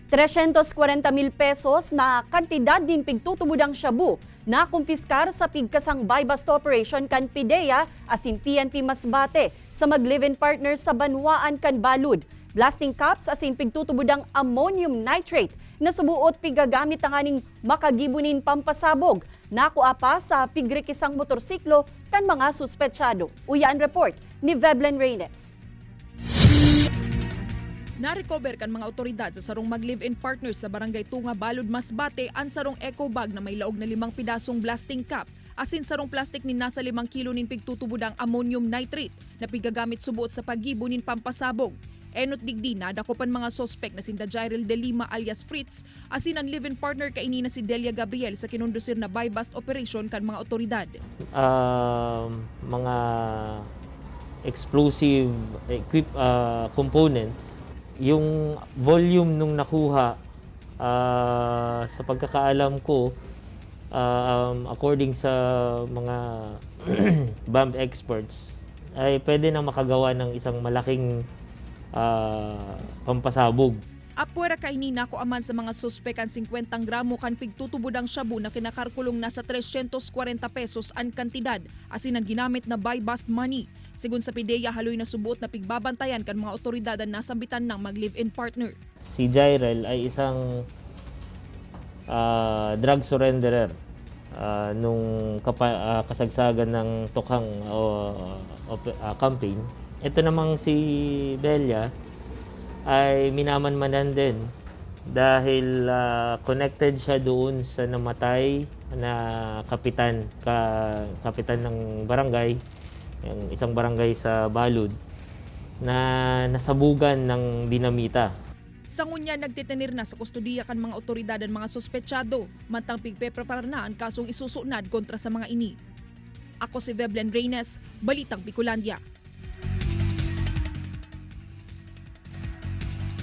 340,000 pesos na kantidad din pigtutubudang shabu na kumpiskar sa pigkasang buy-bust operation kan PIDEA asin PNP Masbate sa mag-live-in partner sa Banwaan kan Balud. Blasting caps asin pigtutubudang ammonium nitrate na subuot pigagamit ang aning makagibunin pampasabog. Nakuha pa sa pigrikisang motorsiklo kan mga suspetsyado. Uyaan report ni Veblen Reynes. Na-recover kan mga otoridad sa sarong mag-live-in partners sa Barangay Tunga, Balud, Masbate ang sarong eco bag na may laog na 5 pidasong blasting cap asin sarong plastic ni nasa 5 kilo nin pigtutubudang ammonium nitrate na pigagamit subuot sa paggibunin pampasabog. Enot digdi nadakopan mga sospek na sinda Jairil de Lima alias Fritz asin ang live-in partner kaini na si Delia Gabriel sa kinundusir na buy-bust operation kan mga otoridad. Mga explosive components, yung volume nung nakuha sa pagkakaalam ko, according sa mga bomb experts, ay pwede nang makagawa ng isang malaking pampasabog. Apwera kaini nako aman sa mga suspek ang 50 gramo kan pigtutubudang shabu na kinakarkulong nasa 340 pesos ang kantidad asin ang ginamit na buy-bust money. Sigun sa PIDEA, haloy na subuot na pigbabantayan kan mga otoridad ang nasambitan ng mag-live-in partner. Si Jairil ay isang drug surrenderer nung kasagsagan ng Tukhang campaign. Ito namang si Delia ay minamanmanan din dahil connected siya doon sa namatay na kapitan ng barangay, yung isang barangay sa Balud, na nasabugan ng dinamita. Sa ngunya nagtitenir na sa kustudiya kan mga otoridad ang mga sospetsyado, mantang pigpepreparar na ang kasong isusunad kontra sa mga ini. Ako si Veblen Reynes, Balitang Bicolandia.